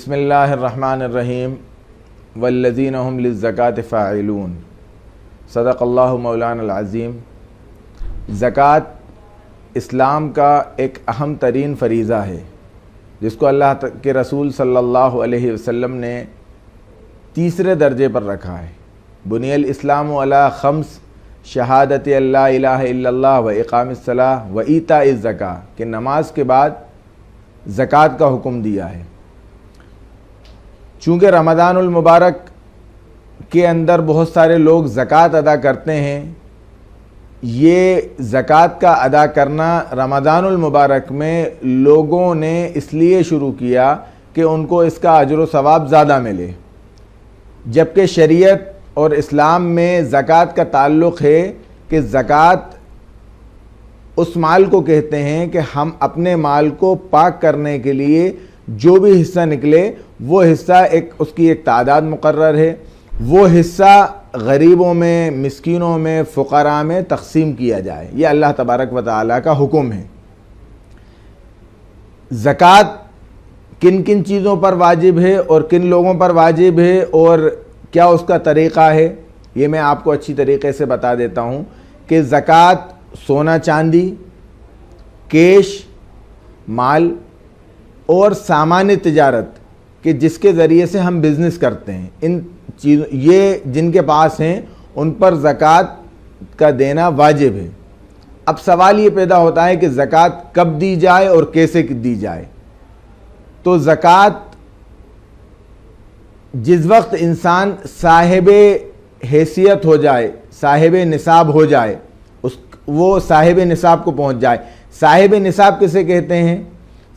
بسم اللہ الرحمن الرحیم والذین هم للزکاة فاعلون صدق اللہ مولانا العظیم۔ زکوٰۃ اسلام کا ایک اہم ترین فریضہ ہے جس کو اللہ کے رسول صلی اللہ علیہ وسلم نے تیسرے درجے پر رکھا ہے۔ بنی الاسلام علی خمس شہادت اللہ الہ الا اللہ و اقام الصلاۃ و ایتاء الزکاۃ کہ نماز کے بعد زکوٰۃ کا حکم دیا ہے۔ چونکہ رمضان المبارک کے اندر بہت سارے لوگ زکوٰۃ ادا کرتے ہیں، یہ زکوٰۃ کا ادا کرنا رمضان المبارک میں لوگوں نے اس لیے شروع کیا کہ ان کو اس کا اجر و ثواب زیادہ ملے، جبکہ شریعت اور اسلام میں زکوٰۃ کا تعلق ہے کہ زکوٰۃ اس مال کو کہتے ہیں کہ ہم اپنے مال کو پاک کرنے کے لیے جو بھی حصہ نکلے وہ حصہ اس کی ایک تعداد مقرر ہے، وہ حصہ غریبوں میں، مسکینوں میں، فقراء میں تقسیم کیا جائے۔ یہ اللہ تبارک و تعالیٰ کا حکم ہے۔ زکوٰۃ کن کن چیزوں پر واجب ہے اور کن لوگوں پر واجب ہے اور کیا اس کا طریقہ ہے، یہ میں آپ کو اچھی طریقے سے بتا دیتا ہوں کہ زکوٰۃ سونا چاندی، کیش، مال اور سامان تجارت کہ جس کے ذریعے سے ہم بزنس کرتے ہیں، ان چیزوں یہ جن کے پاس ہیں ان پر زکوٰۃ کا دینا واجب ہے۔ اب سوال یہ پیدا ہوتا ہے کہ زکوٰۃ کب دی جائے اور کیسے دی جائے؟ تو زکوٰۃ جس وقت انسان صاحب حیثیت ہو جائے، صاحب نصاب ہو جائے، وہ صاحب نصاب کو پہنچ جائے۔ صاحب نصاب کسے کہتے ہیں؟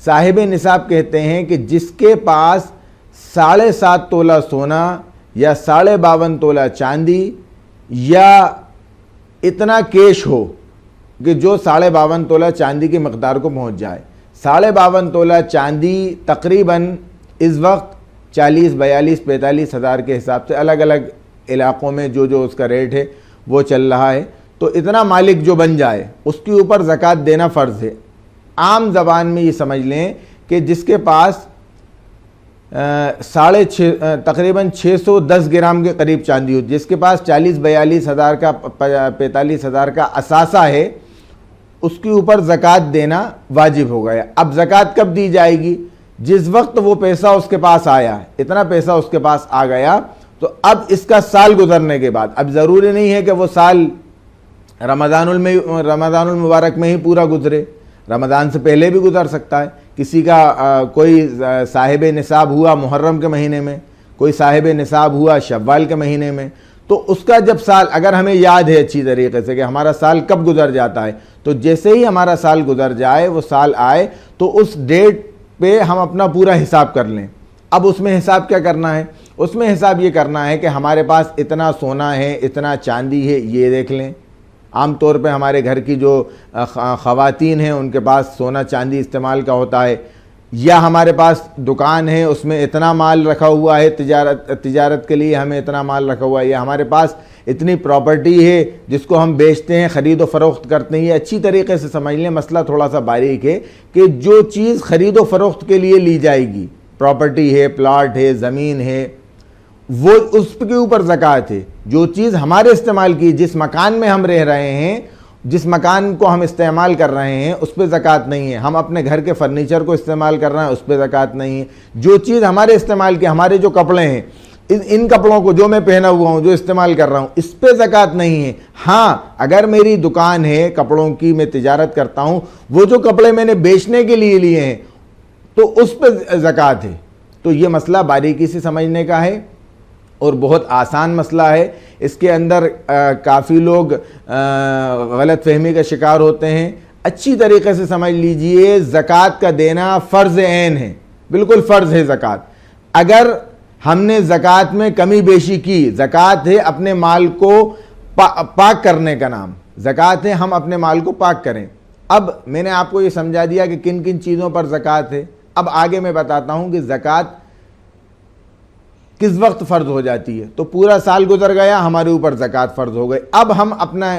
صاحب نصاب کہتے ہیں کہ جس کے پاس 7.5 تولہ سونا یا 52.5 تولہ چاندی یا اتنا کیش ہو کہ جو 52.5 تولہ چاندی کی مقدار کو پہنچ جائے۔ 52.5 تولہ چاندی تقریباً اس وقت 40، 42، 45 ہزار کے حساب سے الگ الگ علاقوں میں جو اس کا ریٹ ہے وہ چل رہا ہے۔ تو اتنا مالک جو بن جائے اس کے اوپر زکوٰۃ دینا فرض ہے۔ عام زبان میں یہ سمجھ لیں کہ جس کے پاس تقریباً 610 گرام کے قریب چاندی ہو، جس کے پاس 40-42 ہزار کا 45 ہزار کا اثاثہ ہے، اس کے اوپر زکوٰۃ دینا واجب ہو گیا۔ اب زکوٰۃ کب دی جائے گی؟ جس وقت وہ پیسہ اس کے پاس آیا، اتنا پیسہ اس کے پاس آ گیا، تو اب اس کا سال گزرنے کے بعد، اب ضروری نہیں ہے کہ وہ سال رمضان المبارک میں ہی پورا گزرے، رمضان سے پہلے بھی گزر سکتا ہے۔ کسی کا کوئی صاحب نصاب ہوا محرم کے مہینے میں، کوئی صاحب نصاب ہوا شوال کے مہینے میں، تو اس کا جب سال اگر ہمیں یاد ہے اچھی طریقے سے کہ ہمارا سال کب گزر جاتا ہے، تو جیسے ہی ہمارا سال گزر جائے، وہ سال آئے، تو اس ڈیٹ پہ ہم اپنا پورا حساب کر لیں۔ اب اس میں حساب کیا کرنا ہے؟ اس میں حساب یہ کرنا ہے کہ ہمارے پاس اتنا سونا ہے، اتنا چاندی ہے، یہ دیکھ لیں۔ عام طور پہ ہمارے گھر کی جو خواتین ہیں ان کے پاس سونا چاندی استعمال کا ہوتا ہے، یا ہمارے پاس دکان ہے اس میں اتنا مال رکھا ہوا ہے، تجارت کے لیے ہمیں اتنا مال رکھا ہوا ہے، یا ہمارے پاس اتنی پراپرٹی ہے جس کو ہم بیچتے ہیں، خرید و فروخت کرتے ہیں۔ یہ اچھی طریقے سے سمجھ لیں، مسئلہ تھوڑا سا باریک ہے کہ جو چیز خرید و فروخت کے لیے لی جائے گی، پراپرٹی ہے، پلاٹ ہے، زمین ہے، وہ اس کے اوپر زکوٰۃ ہے۔ جو چیز ہمارے استعمال کی، جس مکان میں ہم رہ رہے ہیں، جس مکان کو ہم استعمال کر رہے ہیں، اس پہ زکوٰۃ نہیں ہے۔ ہم اپنے گھر کے فرنیچر کو استعمال کر رہے ہیں، اس پہ زکوٰۃ نہیں ہے۔ جو چیز ہمارے استعمال کی، ہمارے جو کپڑے ہیں، ان کپڑوں کو جو میں پہنا ہوا ہوں، جو استعمال کر رہا ہوں، اس پہ زکوٰۃ نہیں ہے۔ ہاں، اگر میری دکان ہے کپڑوں کی، میں تجارت کرتا ہوں، وہ جو کپڑے میں نے بیچنے کے لیے لیے ہیں تو اس پہ زکوٰۃ ہے۔ تو یہ مسئلہ باریکی سے سمجھنے کا ہے اور بہت آسان مسئلہ ہے۔ اس کے اندر کافی لوگ غلط فہمی کا شکار ہوتے ہیں۔ اچھی طریقے سے سمجھ لیجئے، زکوٰۃ کا دینا فرض عین ہے، بالکل فرض ہے زکوٰۃ۔ اگر ہم نے زکوٰۃ میں کمی بیشی کی، زکوٰۃ ہے اپنے مال کو پاک کرنے کا نام، زکوٰۃ ہے ہم اپنے مال کو پاک کریں۔ اب میں نے آپ کو یہ سمجھا دیا کہ کن کن چیزوں پر زکوٰۃ ہے۔ اب آگے میں بتاتا ہوں کہ زکوٰۃ کس وقت فرض ہو جاتی ہے۔ تو پورا سال گزر گیا، ہمارے اوپر زکوٰۃ فرض ہو گئی۔ اب ہم اپنا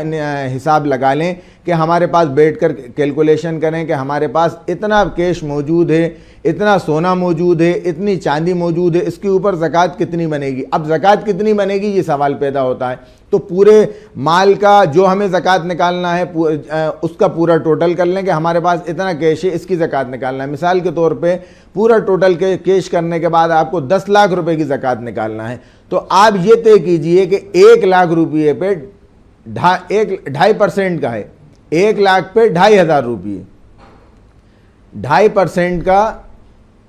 حساب لگا لیں کہ ہمارے پاس بیٹھ کر کیلکولیشن کریں کہ ہمارے پاس اتنا کیش موجود ہے، اتنا سونا موجود ہے، اتنی چاندی موجود ہے، اس کے اوپر زکوٰۃ کتنی بنے گی؟ اب زکوٰۃ کتنی بنے گی یہ سوال پیدا ہوتا ہے۔ تو پورے مال کا جو ہمیں زکوٰۃ نکالنا ہے اس کا پورا ٹوٹل کر لیں کہ ہمارے پاس اتنا کیش ہے، اس کی زکوٰۃ نکالنا ہے۔ مثال کے طور پہ پورا ٹوٹل کیش کرنے کے بعد آپ کو 10 لاکھ روپے کی زکوٰۃ نکالنا ہے، تو آپ یہ طے کیجئے کہ 1 لاکھ روپے پہ 2.5% کا ہے، 1 لاکھ پہ 2,500 روپیے، 2.5% کا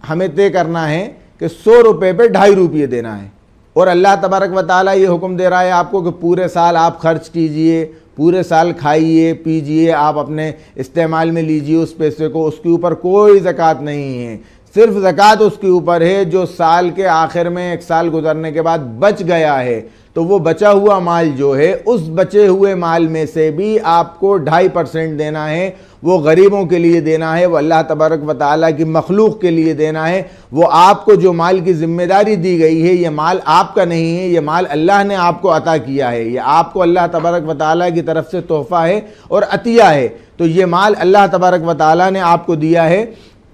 ہمیں طے کرنا ہے کہ 100 روپے پہ 2.5 روپیے دینا ہے۔ اور اللہ تبارک و تعالیٰ یہ حکم دے رہا ہے آپ کو کہ پورے سال آپ خرچ کیجئے، پورے سال کھائیے پیجئے، آپ اپنے استعمال میں لیجئے اس پیسے کو، اس کے اوپر کوئی زکوٰۃ نہیں ہے۔ صرف زکوٰۃ اس کے اوپر ہے جو سال کے آخر میں 1 سال گزرنے کے بعد بچ گیا ہے، تو وہ بچا ہوا مال جو ہے اس بچے ہوئے مال میں سے بھی آپ کو 2.5% دینا ہے، وہ غریبوں کے لیے دینا ہے، وہ اللہ تبارک و تعالیٰ کی مخلوق کے لیے دینا ہے۔ وہ آپ کو جو مال کی ذمہ داری دی گئی ہے، یہ مال آپ کا نہیں ہے، یہ مال اللہ نے آپ کو عطا کیا ہے، یہ آپ کو اللہ تبارک و تعالیٰ کی طرف سے تحفہ ہے اور عطیہ ہے، تو یہ مال اللہ تبارک و تعالیٰ نے آپ کو دیا ہے۔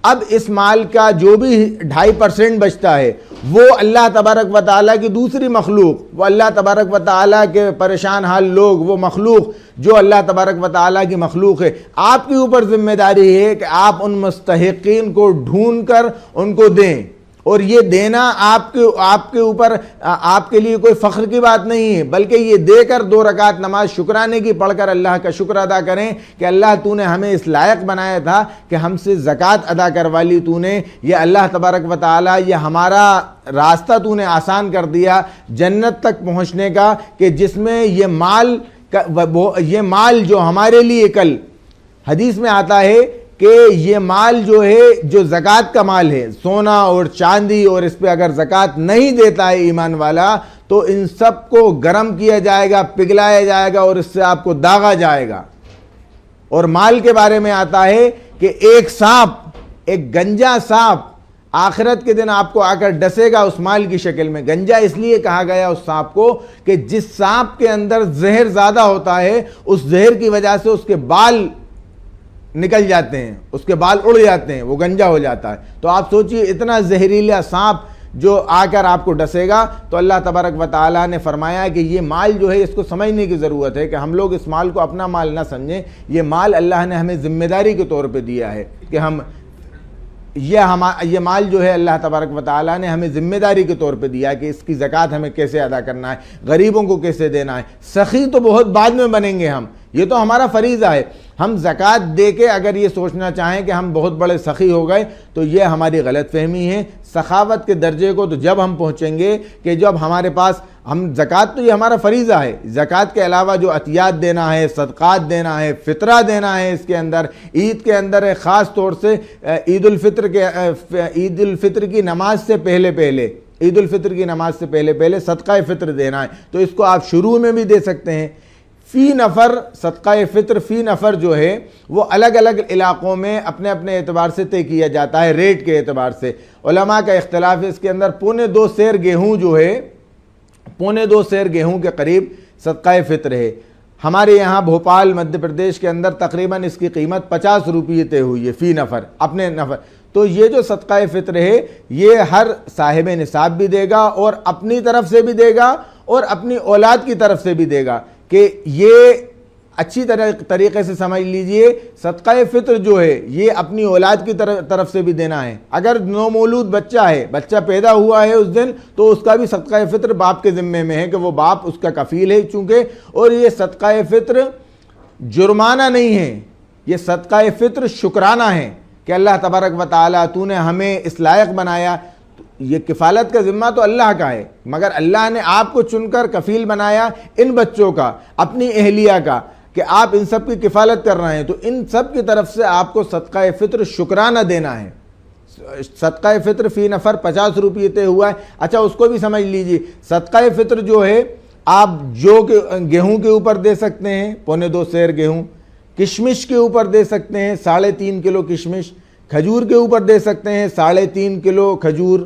اب اس مال کا جو بھی 2.5% بچتا ہے وہ اللہ تبارک و تعالیٰ کی دوسری مخلوق، وہ اللہ تبارک و تعالیٰ کے پریشان حال لوگ، وہ مخلوق جو اللہ تبارک و تعالیٰ کی مخلوق ہے، آپ کے اوپر ذمہ داری ہے کہ آپ ان مستحقین کو ڈھونڈ کر ان کو دیں، اور یہ دینا آپ کے اوپر آپ کے لیے کوئی فخر کی بات نہیں ہے، بلکہ یہ دے کر 2 رکعت نماز شکرانے کی پڑھ کر اللہ کا شکر ادا کریں کہ اللہ تو نے ہمیں اس لائق بنایا تھا کہ ہم سے زکوٰۃ ادا کروا لی تو نے، یہ اللہ تبارک و تعالیٰ یہ ہمارا راستہ تو نے آسان کر دیا جنت تک پہنچنے کا، کہ جس میں یہ مال جو ہمارے لیے کل حدیث میں آتا ہے کہ یہ مال جو ہے جو زکوٰۃ کا مال ہے، سونا اور چاندی، اور اس پہ اگر زکوٰۃ نہیں دیتا ہے ایمان والا تو ان سب کو گرم کیا جائے گا، پگھلایا جائے گا اور اس سے آپ کو داغا جائے گا۔ اور مال کے بارے میں آتا ہے کہ ایک گنجا سانپ آخرت کے دن آپ کو آ کر ڈسے گا اس مال کی شکل میں۔ گنجا اس لیے کہا گیا اس سانپ کو کہ جس سانپ کے اندر زہر زیادہ ہوتا ہے اس زہر کی وجہ سے اس کے بال نکل جاتے ہیں، اس کے بال اڑ جاتے ہیں، وہ گنجا ہو جاتا ہے۔ تو آپ سوچئے اتنا زہریلا سانپ جو آ کر آپ کو ڈسے گا، تو اللہ تبارک و تعالیٰ نے فرمایا کہ یہ مال جو ہے اس کو سمجھنے کی ضرورت ہے کہ ہم لوگ اس مال کو اپنا مال نہ سمجھیں، یہ مال اللہ نے ہمیں ذمہ داری کے طور پہ دیا ہے کہ یہ مال جو ہے اللہ تبارک و تعالیٰ نے ہمیں ذمہ داری کے طور پہ دیا کہ اس کی زکوٰۃ ہمیں کیسے ادا کرنا ہے، غریبوں کو کیسے دینا ہے۔ سخی تو بہت بعد میں بنیں گے ہم، یہ تو ہمارا فریضہ ہے۔ ہم زکوٰۃ دے کے اگر یہ سوچنا چاہیں کہ ہم بہت بڑے سخی ہو گئے تو یہ ہماری غلط فہمی ہے۔ سخاوت کے درجے کو تو جب ہم پہنچیں گے کہ جب ہمارے پاس زکوٰۃ تو یہ ہمارا فریضہ ہے، زکوٰۃ کے علاوہ جو عطیات دینا ہے، صدقات دینا ہے، فطرہ دینا ہے، اس کے اندر عید کے اندر ہے، خاص طور سے عید الفطر کی نماز سے پہلے صدقہ فطر دینا ہے، تو اس کو آپ شروع میں بھی دے سکتے ہیں۔ فی نفر صدقہ فطر فی نفر جو ہے وہ الگ الگ علاقوں میں اپنے اپنے اعتبار سے طے کیا جاتا ہے، ریٹ کے اعتبار سے علماء کا اختلاف ہے۔ اس کے اندر 2.25 سیر گیہوں جو ہے 2.25 سیر گیہوں کے قریب صدقہ فطر ہے۔ ہمارے یہاں بھوپال مدھیہ پردیش کے اندر تقریباً اس کی قیمت 50 روپیے طے ہوئی ہے فی نفر، اپنے نفر۔ تو یہ جو صدقہ فطر ہے یہ ہر صاحب نصاب بھی دے گا اور اپنی طرف سے بھی دے گا اور اپنی اولاد کی طرف سے بھی دے گا، کہ یہ اچھی طریقے سے سمجھ لیجئے صدقہ فطر جو ہے یہ اپنی اولاد کی طرف سے بھی دینا ہے۔ اگر نومولود بچہ ہے، بچہ پیدا ہوا ہے اس دن، تو اس کا بھی صدقہ فطر باپ کے ذمے میں ہے کہ وہ باپ اس کا کفیل ہے چونکہ، اور یہ صدقہ فطر جرمانہ نہیں ہے، یہ صدقہ فطر شکرانہ ہے کہ اللہ تبارک و تعالیٰ تو نے ہمیں اس لائق بنایا۔ یہ کفالت کا ذمہ تو اللہ کا ہے، مگر اللہ نے آپ کو چن کر کفیل بنایا ان بچوں کا، اپنی اہلیہ کا، کہ آپ ان سب کی کفالت کر رہے ہیں، تو ان سب کی طرف سے آپ کو صدقہ فطر شکرانہ دینا ہے۔ صدقہ فطر فی نفر 50 روپیے طے ہوا ہے۔ اچھا اس کو بھی سمجھ لیجئے، صدقہ فطر جو ہے آپ جو گیہوں کے اوپر دے سکتے ہیں 2.25 سیر گیہوں، کشمش کے اوپر دے سکتے ہیں 3.5 کلو کشمش، کھجور کے اوپر دے سکتے ہیں 3.5 کلو کھجور،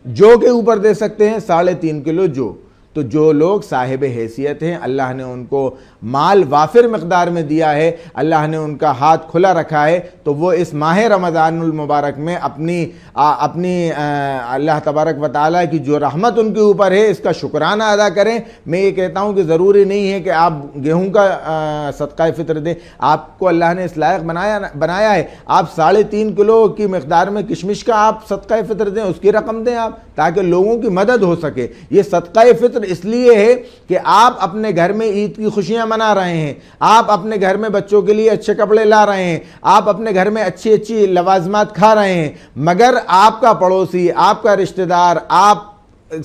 جو کے اوپر دے سکتے ہیں 3.5 کلو جو۔ تو جو لوگ صاحب حیثیت ہیں، اللہ نے ان کو مال وافر مقدار میں دیا ہے، اللہ نے ان کا ہاتھ کھلا رکھا ہے، تو وہ اس ماہ رمضان المبارک میں اپنی اللہ تبارک و تعالیٰ کی جو رحمت ان کے اوپر ہے اس کا شکرانہ ادا کریں۔ میں یہ کہتا ہوں کہ ضروری نہیں ہے کہ آپ گیہوں کا صدقہ فطر دیں، آپ کو اللہ نے اس لائق بنایا ہے، آپ 3.5 کلو کی مقدار میں کشمش کا آپ صدقہ فطر دیں، اس کی رقم دیں آپ، تاکہ لوگوں کی مدد ہو سکے۔ یہ صدقہ فطر اس لیے ہے کہ آپ اپنے گھر میں عید کی خوشیاں منا رہے ہیں، آپ اپنے گھر میں بچوں کے لیے اچھے کپڑے لا رہے ہیں، آپ اپنے گھر میں اچھی اچھی لوازمات کھا رہے ہیں، مگر آپ کا پڑوسی، آپ کا رشتہ دار، آپ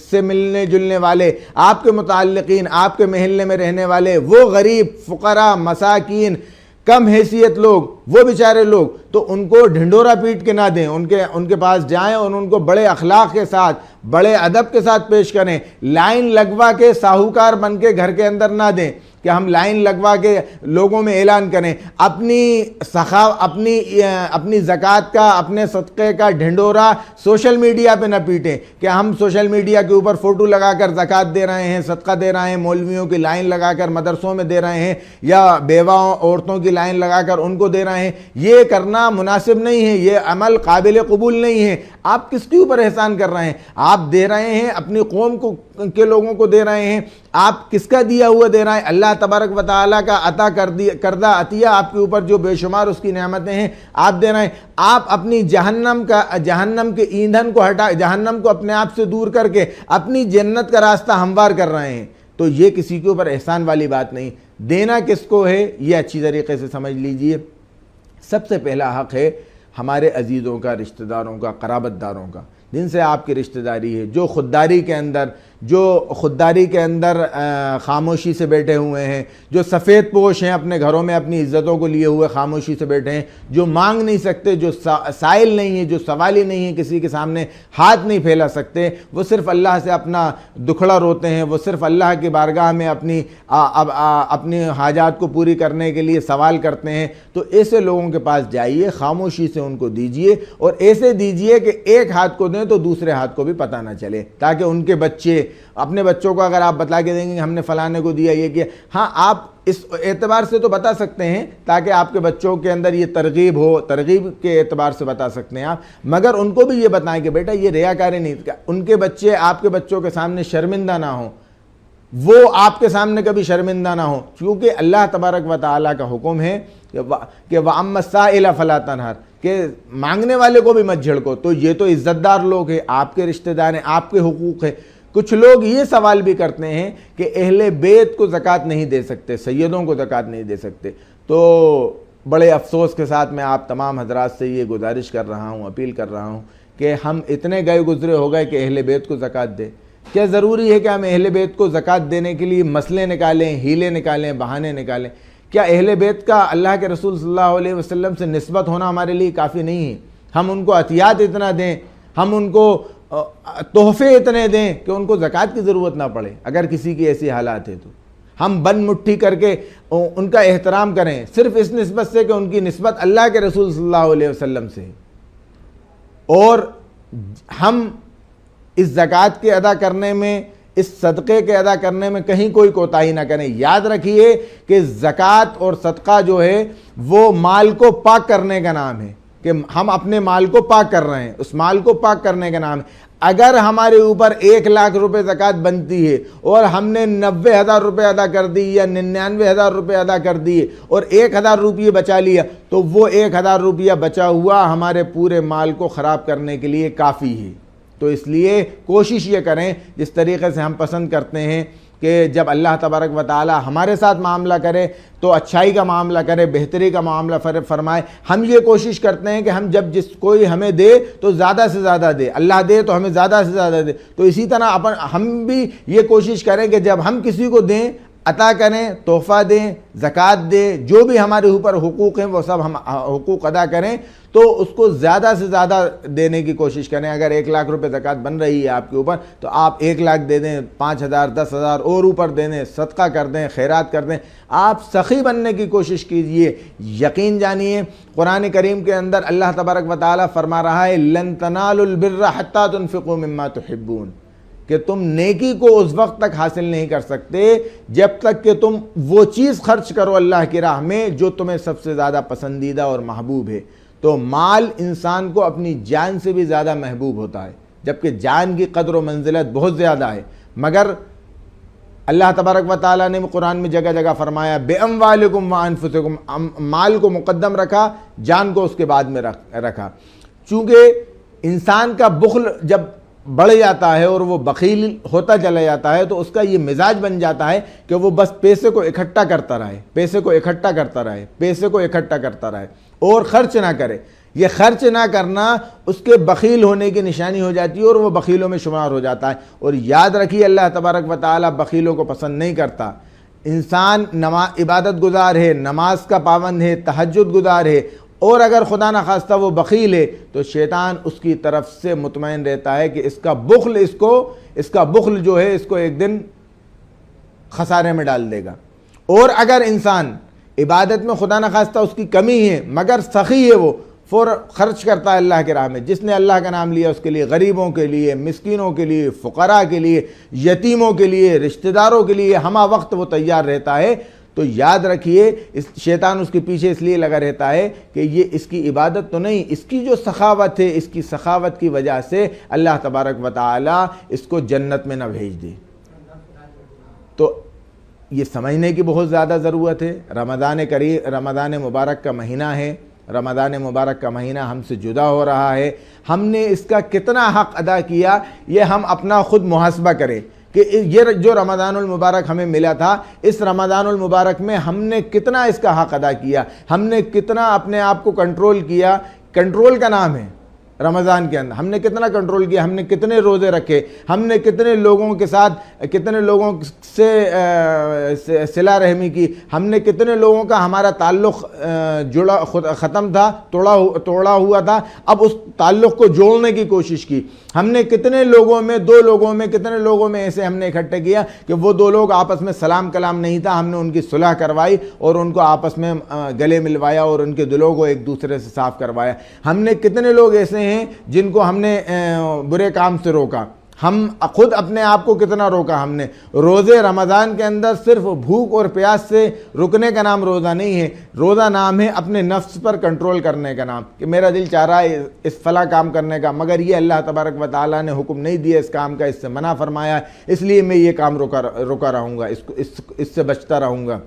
سے ملنے جلنے والے، آپ کے متعلقین، آپ کے محلے میں رہنے والے، وہ غریب، فقراء، مساکین، کم حیثیت لوگ، وہ بیچارے لوگ، تو ان کو ڈھنڈورا پیٹ کے نہ دیں، ان کے پاس جائیں اور ان کو بڑے اخلاق کے ساتھ، بڑے ادب کے ساتھ پیش کریں۔ لائن لگوا کے ساہوکار بن کے گھر کے اندر نہ دیں کہ ہم لائن لگوا کے لوگوں میں اعلان کریں۔ اپنی زکوٰۃ کا، اپنے صدقے کا ڈھنڈورا سوشل میڈیا پہ نہ پیٹیں کہ ہم سوشل میڈیا کے اوپر فوٹو لگا کر زکوٰۃ دے رہے ہیں، صدقہ دے رہے ہیں، مولویوں کی لائن لگا کر مدرسوں میں دے رہے ہیں، یا بیواؤں عورتوں کی لائن لگا کر ان کو دے رہے ہیں۔ یہ کرنا مناسب نہیں ہے، یہ عمل قابل قبول نہیں ہے۔ آپ کس کے اوپر احسان کر رہے ہیں؟ آپ دے رہے ہیں اپنی قوم کے لوگوں کو دے رہے ہیں، آپ کس کا دیا ہوا دے رہے ہیں؟ اللہ تبارک و تعالیٰ کا عطا کردہ عطیہ آپ کے اوپر جو بے شمار اس کی نعمتیں ہیں آپ دے رہے ہیں۔ آپ اپنی جہنم کے ایندھن کو جہنم کو اپنے آپ سے دور کر کے اپنی جنت کا راستہ ہموار کر رہے ہیں، تو یہ کسی کے اوپر احسان والی بات نہیں۔ دینا کس کو ہے یہ اچھی طریقے سے سمجھ لیجئے۔ سب سے پہلا حق ہے ہمارے عزیزوں کا، رشتہ داروں کا، قرابت داروں کا، جن سے آپ کی رشتہ داری ہے، جو خودداری کے اندر خاموشی سے بیٹھے ہوئے ہیں، جو سفید پوش ہیں، اپنے گھروں میں اپنی عزتوں کو لیے ہوئے خاموشی سے بیٹھے ہیں، جو مانگ نہیں سکتے، جو سائل نہیں ہیں، جو سوالی نہیں ہیں، کسی کے سامنے ہاتھ نہیں پھیلا سکتے، وہ صرف اللہ سے اپنا دکھڑا روتے ہیں، وہ صرف اللہ کی بارگاہ میں اپنی حاجات کو پوری کرنے کے لیے سوال کرتے ہیں، تو ایسے لوگوں کے پاس جائیے، خاموشی سے ان کو دیجئے، اور ایسے دیجئے کہ ایک ہاتھ کو دیں تو دوسرے ہاتھ کو بھی پتہ نہ چلے، تاکہ ان کے بچے، اپنے بچوں کو اگر آپ بتا کے دیں گے کہ ہم نے فلانے کو دیا، یہ کیا، ہاں آپ اس اعتبار سے تو بتا سکتے ہیں تاکہ آپ کے بچوں کے اندر یہ ترغیب ہو، ترغیب کے اعتبار سے بتا سکتے ہیں آپ، مگر ان کو بھی یہ بتائیں کہ بیٹا یہ ریاکاری نہیں، ان کے بچے آپ کے بچوں کے سامنے شرمندہ نہ ہوں، وہ آپ کے سامنے کبھی شرمندہ نہ ہوں، کیونکہ اللہ تبارک و تعالیٰ کا حکم ہے کہ وَأَمَّا السَّائِلَ فَلَا تَنْهَرْ، کہ مانگنے والے کو بھی مت جھڑکو۔ تو یہ تو عزت دار لوگ ہیں، آپ کے رشتہ دار ہیں، آپ کے حقوق ہیں۔ کچھ لوگ یہ سوال بھی کرتے ہیں کہ اہل بیت کو زکوٰۃ نہیں دے سکتے، سیدوں کو زکوٰۃ نہیں دے سکتے، تو بڑے افسوس کے ساتھ میں آپ تمام حضرات سے یہ گزارش کر رہا ہوں، اپیل کر رہا ہوں کہ ہم اتنے گئے گزرے ہو گئے کہ اہل بیت کو زکوٰۃ دیں۔ کیا ضروری ہے کہ ہم اہل بیت کو زکوٰۃ دینے کے لیے مسئلے نکالیں، ہیلے نکالیں، بہانے نکالیں؟ کیا اہل بیت کا اللہ کے رسول صلی اللہ علیہ وسلم سے نسبت ہونا ہمارے لیے کافی نہیں ہے؟ ہم ان کو عطیات اتنا دیں، ہم ان کو تحفے اتنے دیں کہ ان کو زکوٰۃ کی ضرورت نہ پڑے؟ اگر کسی کی ایسی حالات ہے تو ہم بند مٹھی کر کے ان کا احترام کریں، صرف اس نسبت سے کہ ان کی نسبت اللہ کے رسول صلی اللہ علیہ وسلم سے ہے، اور ہم اس زکوٰۃ کے ادا کرنے میں، اس صدقے کے ادا کرنے میں کہیں کوئی کوتاہی نہ کریں۔ یاد رکھیے کہ زکوٰۃ اور صدقہ جو ہے وہ مال کو پاک کرنے کا نام ہے، کہ ہم اپنے مال کو پاک کر رہے ہیں، اس مال کو پاک کرنے کا نام ہے۔ اگر ہمارے اوپر 1,00,000 روپے زکوٰۃ بنتی ہے اور ہم نے 90,000 روپے ادا کر دی یا 99,000 روپے ادا کر دیے اور 1,000 روپیے بچا لیا، تو وہ 1,000 روپیہ بچا ہوا ہمارے پورے مال کو خراب کرنے کے لیے کافی ہے۔ تو اس لیے کوشش یہ کریں، جس طریقے سے ہم پسند کرتے ہیں کہ جب اللہ تبارک و تعالی ہمارے ساتھ معاملہ کرے تو اچھائی کا معاملہ کرے، بہتری کا معاملہ فرمائے، ہم یہ کوشش کرتے ہیں کہ ہم جب کوئی ہمیں دے تو زیادہ سے زیادہ دے، اللہ دے تو ہمیں زیادہ سے زیادہ دے، تو اسی طرح ہم بھی یہ کوشش کریں کہ جب ہم کسی کو دیں، عطا کریں، تحفہ دیں، زکوٰۃ دیں، جو بھی ہمارے اوپر حقوق ہیں وہ سب ہم حقوق ادا کریں، تو اس کو زیادہ سے زیادہ دینے کی کوشش کریں۔ اگر 1,00,000 روپے زکوٰۃ بن رہی ہے آپ کے اوپر تو آپ 1,00,000 دے دیں، 5,000 10,000 اور اوپر دے دیں، صدقہ کر دیں، خیرات کر دیں، آپ سخی بننے کی کوشش کیجئے۔ یقین جانیے قرآن کریم کے اندر اللہ تبارک و تعالیٰ فرما رہا ہے لن تنالوا البر حتى تنفقوا مما تحبون، کہ تم نیکی کو اس وقت تک حاصل نہیں کر سکتے جب تک کہ تم وہ چیز خرچ کرو اللہ کی راہ میں جو تمہیں سب سے زیادہ پسندیدہ اور محبوب ہے۔ تو مال انسان کو اپنی جان سے بھی زیادہ محبوب ہوتا ہے، جبکہ جان کی قدر و منزلت بہت زیادہ ہے، مگر اللہ تبارک و تعالیٰ نے قرآن میں جگہ جگہ فرمایا بِأَمْوَالِكُمْ وَأَنفُسِكُمْ، مال کو مقدم رکھا، جان کو اس کے بعد میں رکھا۔ چونکہ انسان کا بخل جب بڑھ جاتا ہے اور وہ بخیل ہوتا چلا جاتا ہے تو اس کا یہ مزاج بن جاتا ہے کہ وہ بس پیسے کو اکٹھا کرتا رہے، پیسے کو اکٹھا کرتا رہے، پیسے کو اکٹھا کرتا رہے اور خرچ نہ کرے۔ یہ خرچ نہ کرنا اس کے بخیل ہونے کی نشانی ہو جاتی ہے اور وہ بخیلوں میں شمار ہو جاتا ہے۔ اور یاد رکھیے اللہ تبارک و تعالیٰ بخیلوں کو پسند نہیں کرتا۔ انسان عبادت گزار ہے، نماز کا پابند ہے، تہجد گزار ہے، اور اگر خدا نخواستہ وہ بخیل ہے تو شیطان اس کی طرف سے مطمئن رہتا ہے کہ اس کا بخل جو ہے اس کو ایک دن خسارے میں ڈال دے گا۔ اور اگر انسان عبادت میں خدا نخواستہ اس کی کمی ہے مگر سخی ہے، وہ فوراً خرچ کرتا ہے اللہ کے راہ میں، جس نے اللہ کا نام لیا اس کے لیے، غریبوں کے لیے، مسکینوں کے لیے، فقراء کے لیے، یتیموں کے لیے، رشتہ داروں کے لیے ہمہ وقت وہ تیار رہتا ہے، تو یاد رکھیے شیطان اس کے پیچھے اس لیے لگا رہتا ہے کہ یہ اس کی عبادت تو نہیں، اس کی جو سخاوت ہے، اس کی سخاوت کی وجہ سے اللہ تبارک و تعالی اس کو جنت میں نہ بھیج دے۔ تو یہ سمجھنے کی بہت زیادہ ضرورت ہے۔ رمضان مبارک کا مہینہ ہے، رمضان مبارک کا مہینہ ہم سے جدا ہو رہا ہے، ہم نے اس کا کتنا حق ادا کیا یہ ہم اپنا خود محاسبہ کریں کہ یہ جو رمضان المبارک ہمیں ملا تھا، اس رمضان المبارک میں ہم نے کتنا اس کا حق ادا کیا، ہم نے کتنا اپنے آپ کو کنٹرول کیا۔ کنٹرول کا نام ہے رمضان کے اندر، ہم نے کتنا کنٹرول کیا، ہم نے کتنے روزے رکھے، ہم نے کتنے لوگوں کے ساتھ، کتنے لوگوں سے صلہ رحمی کی، ہم نے کتنے لوگوں کا ہمارا تعلق ختم تھا، توڑا ہوا تھا، اب اس تعلق کو جوڑنے کی کوشش کی، ہم نے کتنے لوگوں میں، کتنے لوگوں میں ایسے ہم نے اکٹھے کیا کہ وہ دو لوگ آپس میں سلام کلام نہیں تھا، ہم نے ان کی صلح کروائی اور ان کو آپس میں گلے ملوایا اور ان کے دلوں کو ایک دوسرے سے صاف کروایا۔ ہم نے کتنے لوگ ایسے ہیں جن کو ہم نے برے کام سے روکا، ہم خود اپنے آپ کو کتنا روکا ہم نے۔ روزے رمضان کے اندر صرف بھوک اور پیاس سے رکنے کا نام روزہ نہیں ہے، روزہ نام ہے اپنے نفس پر کنٹرول کرنے کا نام، کہ میرا دل چاہ رہا ہے اس فلاں کام کرنے کا، مگر یہ اللہ تبارک و تعالیٰ نے حکم نہیں دیا اس کام کا، اس سے منع فرمایا ہے، اس لیے میں یہ کام روکا رہوں گا، اس سے بچتا رہوں گا۔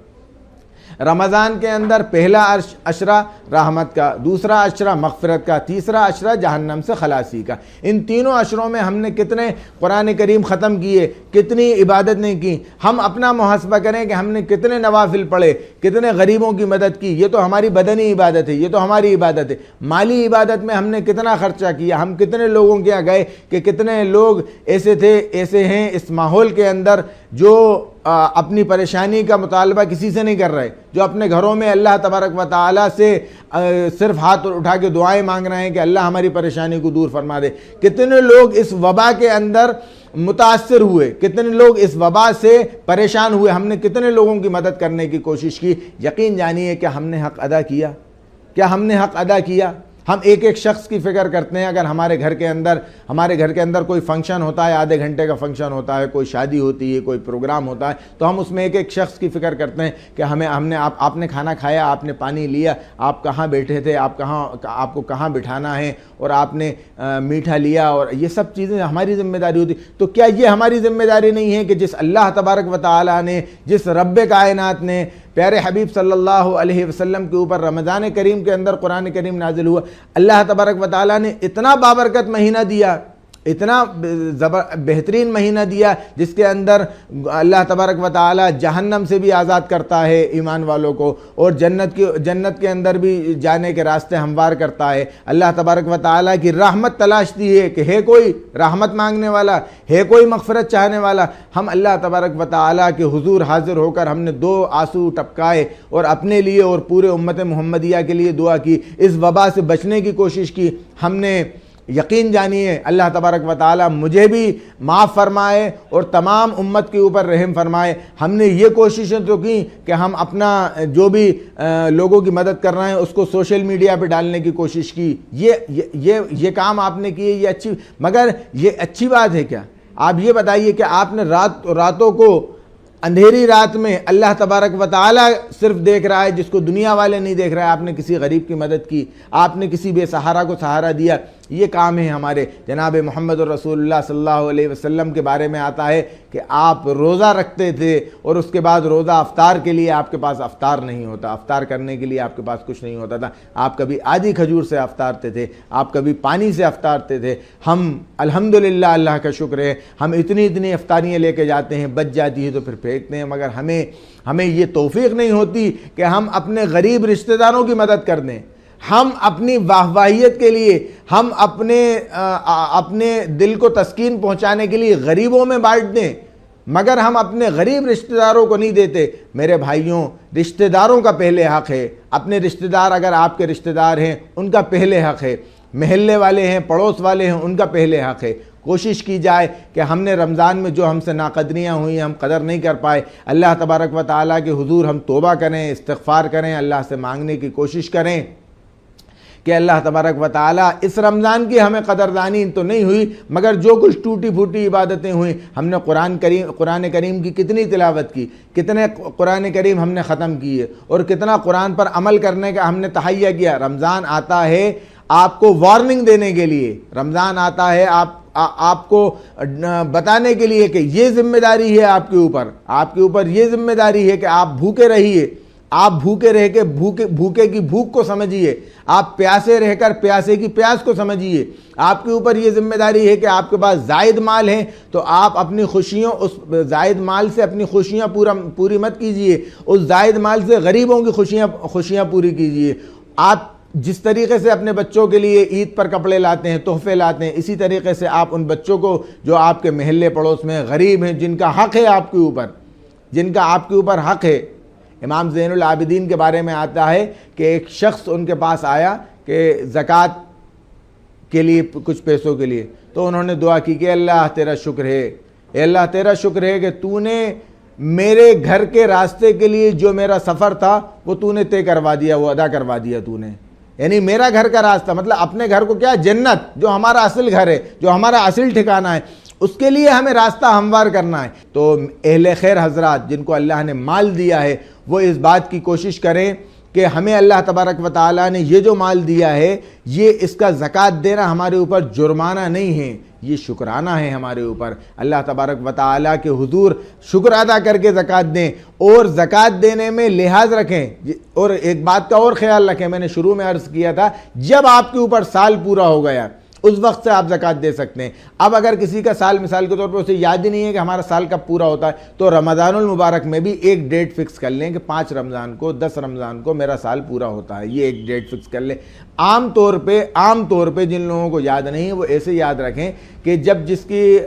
رمضان کے اندر پہلا عشرہ رحمت کا، دوسرا عشرہ مغفرت کا، تیسرا عشرہ جہنم سے خلاصی کا۔ ان تینوں عشروں میں ہم نے کتنے قرآن کریم ختم کیے، کتنی عبادت نہیں کی۔ ہم اپنا محاسبہ کریں کہ ہم نے کتنے نوافل پڑھے، کتنے غریبوں کی مدد کی۔ یہ تو ہماری بدنی عبادت ہے، یہ تو ہماری عبادت ہے۔ مالی عبادت میں ہم نے کتنا خرچہ کیا، ہم کتنے لوگوں کے یہاں گئے کہ کتنے لوگ ایسے ہیں اس ماحول کے اندر جو اپنی پریشانی کا مطالبہ کسی سے نہیں کر رہے، جو اپنے گھروں میں اللہ تبارک و تعالیٰ سے صرف ہاتھ اٹھا کے دعائیں مانگ رہے ہیں کہ اللہ ہماری پریشانی کو دور فرما دے۔ کتنے لوگ اس وبا کے اندر متاثر ہوئے، کتنے لوگ اس وبا سے پریشان ہوئے، ہم نے کتنے لوگوں کی مدد کرنے کی کوشش کی۔ یقین جانیے کہ ہم نے حق ادا کیا، کیا ہم نے حق ادا کیا؟ ہم ایک ایک شخص کی فکر کرتے ہیں۔ اگر ہمارے گھر کے اندر کوئی فنکشن ہوتا ہے، آدھے گھنٹے کا فنکشن ہوتا ہے، کوئی شادی ہوتی ہے، کوئی پروگرام ہوتا ہے، تو ہم اس میں ایک ایک شخص کی فکر کرتے ہیں کہ آپ نے کھانا کھایا، آپ نے پانی لیا، آپ کہاں بیٹھے تھے، آپ کو کہاں بٹھانا ہے، اور آپ نے میٹھا لیا، اور یہ سب چیزیں ہماری ذمہ داری ہوتی۔ تو کیا یہ ہماری ذمہ داری نہیں ہے کہ جس اللہ تبارک و تعالیٰ نے، جس رب کائنات نے پیارے حبیب صلی اللہ علیہ وسلم کے اوپر رمضان کریم کے اندر قرآن کریم نازل ہوا، اللہ تبارک و تعالیٰ نے اتنا بابرکت مہینہ دیا، اتنا بہترین مہینہ دیا، جس کے اندر اللہ تبارک و تعالیٰ جہنم سے بھی آزاد کرتا ہے ایمان والوں کو، اور جنت کے اندر بھی جانے کے راستے ہموار کرتا ہے۔ اللہ تبارک و تعالیٰ کی رحمت تلاشتی ہے کہ ہے کوئی رحمت مانگنے والا، ہے کوئی مغفرت چاہنے والا۔ ہم اللہ تبارک و تعالیٰ کے حضور حاضر ہو کر ہم نے 2 آنسو ٹپکائے اور اپنے لیے اور پورے امت محمدیہ کے لیے دعا کی، اس وبا سے بچنے کی کوشش کی۔ ہم نے یقین جانیے اللہ تبارک و تعالیٰ مجھے بھی معاف فرمائے اور تمام امت کے اوپر رحم فرمائے۔ ہم نے یہ کوششیں تو کی کہ ہم اپنا جو بھی لوگوں کی مدد کر رہے ہیں اس کو سوشل میڈیا پہ ڈالنے کی کوشش کی۔ یہ کام آپ نے کیے، یہ اچھی، مگر یہ اچھی بات ہے کیا؟ آپ یہ بتائیے کہ آپ نے راتوں کو اندھیری رات میں اللہ تبارک و تعالیٰ صرف دیکھ رہا ہے جس کو دنیا والے نہیں دیکھ رہے، آپ نے کسی غریب کی مدد کی، آپ نے کسی بے سہارا کو سہارا دیا، یہ کام ہے ہمارے۔ جناب محمد رسول اللہ صلی اللہ علیہ وسلم کے بارے میں آتا ہے کہ آپ روزہ رکھتے تھے اور اس کے بعد روزہ افطار کے لیے آپ کے پاس افطار نہیں ہوتا، افطار کرنے کے لیے آپ کے پاس کچھ نہیں ہوتا تھا، آپ کبھی آدھی کھجور سے افطارتے تھے، آپ کبھی پانی سے افطارتے تھے۔ ہم الحمدللہ اللہ کا شکر ہے ہم اتنی افطاریاں لے کے جاتے ہیں، بچ جاتی ہے تو پھر پھینکتے ہیں، مگر ہمیں یہ توفیق نہیں ہوتی کہ ہم اپنے غریب رشتہ داروں کی مدد کر دیں۔ ہم اپنی واہواہیت کے لیے، ہم اپنے دل کو تسکین پہنچانے کے لیے غریبوں میں بانٹ دیں، مگر ہم اپنے غریب رشتہ داروں کو نہیں دیتے۔ میرے بھائیوں، رشتہ داروں کا پہلے حق ہے، اپنے رشتہ دار اگر آپ کے رشتہ دار ہیں ان کا پہلے حق ہے، محلے والے ہیں، پڑوس والے ہیں، ان کا پہلے حق ہے۔ کوشش کی جائے کہ ہم نے رمضان میں جو ہم سے ناقدریاں ہوئیں، ہم قدر نہیں کر پائے، اللہ تبارک و تعالیٰ کے حضور ہم توبہ کریں، استغفار کریں، اللہ سے مانگنے کی کوشش کریں کہ اللہ تبارک و تعالیٰ اس رمضان کی ہمیں قدردانی تو نہیں ہوئی، مگر جو کچھ ٹوٹی پھوٹی عبادتیں ہوئیں، ہم نے قرآن کریم کی کتنی تلاوت کی، کتنے قرآن کریم ہم نے ختم کیے، اور کتنا قرآن پر عمل کرنے کا ہم نے تہیہ کیا۔ رمضان آتا ہے آپ کو وارننگ دینے کے لیے، رمضان آتا ہے آپ کو بتانے کے لیے کہ یہ ذمہ داری ہے آپ کے اوپر یہ ذمہ داری ہے کہ آپ بھوکے رہیے، آپ بھوکے رہ کے بھوکے کی بھوک کو سمجھیے، آپ پیاسے رہ کر پیاسے کی پیاس کو سمجھیے۔ آپ کے اوپر یہ ذمہ داری ہے کہ آپ کے پاس زائد مال ہیں تو آپ اپنی خوشیوں، اس زائد مال سے اپنی خوشیاں پوری مت کیجیے، اس زائد مال سے غریبوں کی خوشیاں پوری کیجیے۔ آپ جس طریقے سے اپنے بچوں کے لیے عید پر کپڑے لاتے ہیں، تحفے لاتے ہیں، اسی طریقے سے آپ ان بچوں کو جو آپ کے محلے پڑوس میں غریب ہیں، جن کا حق ہے آپ کے اوپر حق ہے۔ امام زین العابدین کے بارے میں آتا ہے کہ ایک شخص ان کے پاس آیا کہ زکوٰۃ کے لیے کچھ پیسوں کے لیے، تو انہوں نے دعا کی کہ اللہ تیرا شکر ہے، اے اللہ تیرا شکر ہے کہ تو نے میرے گھر کے راستے کے لیے جو میرا سفر تھا وہ تو نے طے کروا دیا، وہ ادا کروا دیا تو نے۔ یعنی میرا گھر کا راستہ، مطلب اپنے گھر کو کیا، جنت جو ہمارا اصل گھر ہے، جو ہمارا اصل ٹھکانہ ہے، اس کے لیے ہمیں راستہ ہموار کرنا ہے۔ تو اہل خیر حضرات جن کو اللہ نے مال دیا ہے وہ اس بات کی کوشش کریں کہ ہمیں اللہ تبارک و تعالیٰ نے یہ جو مال دیا ہے، یہ اس کا زکوٰۃ دینا ہمارے اوپر جرمانہ نہیں ہے، یہ شکرانہ ہے ہمارے اوپر۔ اللہ تبارک و تعالیٰ کے حضور شکر ادا کر کے زکوٰۃ دیں، اور زکوٰۃ دینے میں لحاظ رکھیں۔ اور ایک بات کا اور خیال رکھیں، میں نے شروع میں عرض کیا تھا، جب آپ کے اوپر سال پورا ہو گیا اس وقت سے آپ زکوٰۃ دے سکتے ہیں۔ اب اگر کسی کا سال مثال کے طور پر اسے یاد ہی نہیں ہے کہ ہمارا سال کب پورا ہوتا ہے، تو رمضان المبارک میں بھی ایک ڈیٹ فکس کر لیں کہ 5 رمضان کو 10 رمضان کو میرا سال پورا ہوتا ہے، یہ ایک ڈیٹ فکس کر لیں۔ عام طور پہ جن لوگوں کو یاد نہیں ہے وہ ایسے یاد رکھیں کہ جب جس کی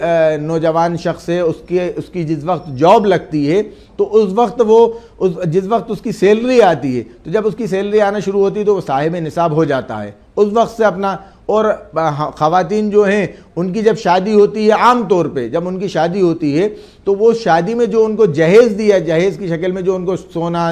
نوجوان شخص ہے اس کی جس وقت جاب لگتی ہے تو اس وقت جس وقت اس کی سیلری آتی ہے، تو جب اس کی سیلری آنا شروع ہوتی ہے تو وہ صاحب نصاب ہو جاتا ہے اس وقت سے اپنا۔ اور خواتین جو ہیں ان کی جب شادی ہوتی ہے، عام طور پہ جب ان کی شادی ہوتی ہے تو وہ شادی میں جو ان کو جہیز دیا، جہیز کی شکل میں جو ان کو سونا،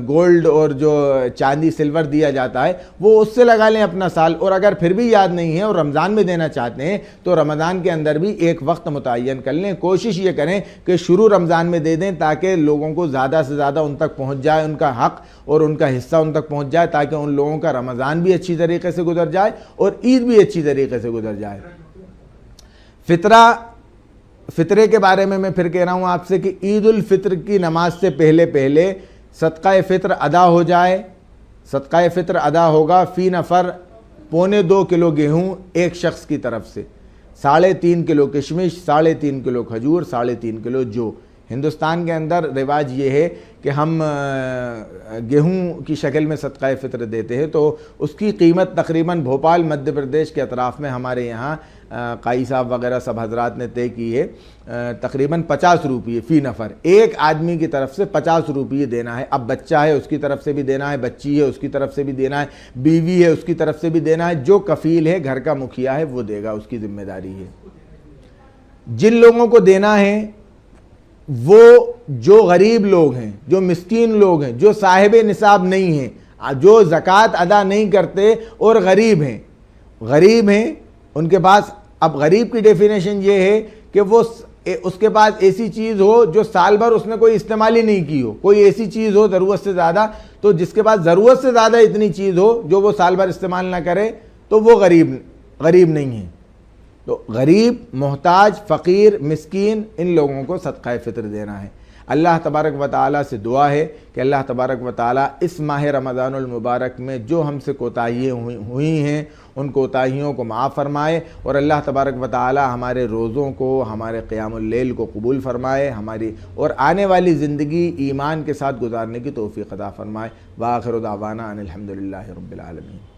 گولڈ اور جو چاندی سلور دیا جاتا ہے، وہ اس سے لگا لیں اپنا سال۔ اور اگر پھر بھی یاد نہیں ہے اور رمضان میں دینا چاہتے ہیں تو رمضان کے اندر بھی ایک وقت متعین کر لیں۔ کوشش یہ کریں کہ شروع رمضان میں دے دیں تاکہ لوگوں کو زیادہ سے زیادہ ان تک پہنچ جائے، ان کا حق اور ان کا حصہ ان تک پہنچ جائے، تاکہ ان لوگوں کا رمضان بھی اچھی طریقے سے گزر جائے اور عید بھی اچھی طریقے سے گزر جائے۔ فطرے کے بارے میں پھر کہہ رہا ہوں آپ سے کہ عید الفطر کی نماز سے پہلے صدقہ فطر ادا ہو جائے۔ صدقہ فطر ادا ہوگا فی نفر 2.25 کلو گیہوں ایک شخص کی طرف سے، 3.5 کلو کشمش، 3.5 کلو کھجور، 3.5 کلو جو۔ ہندوستان کے اندر رواج یہ ہے کہ ہم گیہوں کی شکل میں صدقہ فطر دیتے ہیں، تو اس کی قیمت تقریباً بھوپال مدھیہ پردیش کے اطراف میں ہمارے یہاں قائی صاحب وغیرہ سب حضرات نے طے کی ہے، تقریباً 50 روپیے فی نفر، ایک آدمی کی طرف سے 50 روپیے دینا ہے۔ اب بچہ ہے اس کی طرف سے بھی دینا ہے، بچی ہے اس کی طرف سے بھی دینا ہے، بیوی ہے اس کی طرف سے بھی دینا ہے، جو کفیل ہے گھر کا مکھیا ہے وہ دے گا، اس کی ذمہ داری ہے۔ جن لوگوں کو دینا ہے وہ جو غریب لوگ ہیں، جو مسکین لوگ ہیں، جو صاحب نصاب نہیں ہیں، جو زکوٰۃ ادا نہیں کرتے اور غریب ہیں، ان کے پاس اب غریب کی ڈیفینیشن یہ ہے کہ وہ اس کے پاس ایسی چیز ہو جو سال بھر اس نے کوئی استعمال ہی نہیں کی ہو، کوئی ایسی چیز ہو ضرورت سے زیادہ، تو جس کے پاس ضرورت سے زیادہ اتنی چیز ہو جو وہ سال بھر استعمال نہ کرے تو وہ غریب نہیں ہے۔ تو غریب، محتاج، فقیر، مسکین، ان لوگوں کو صدقہ فطر دینا ہے۔ اللہ تبارک و تعالیٰ سے دعا ہے کہ اللہ تبارک و تعالیٰ اس ماہ رمضان المبارک میں جو ہم سے کوتاہیاں ہوئی ہیں ان کوتاہیوں کو معاف فرمائے، اور اللہ تبارک و تعالیٰ ہمارے روزوں کو، ہمارے قیام اللیل کو قبول فرمائے، ہماری اور آنے والی زندگی ایمان کے ساتھ گزارنے کی توفیق عطا فرمائے۔ وآخر دعوانا ان الحمد للہ رب العالمین۔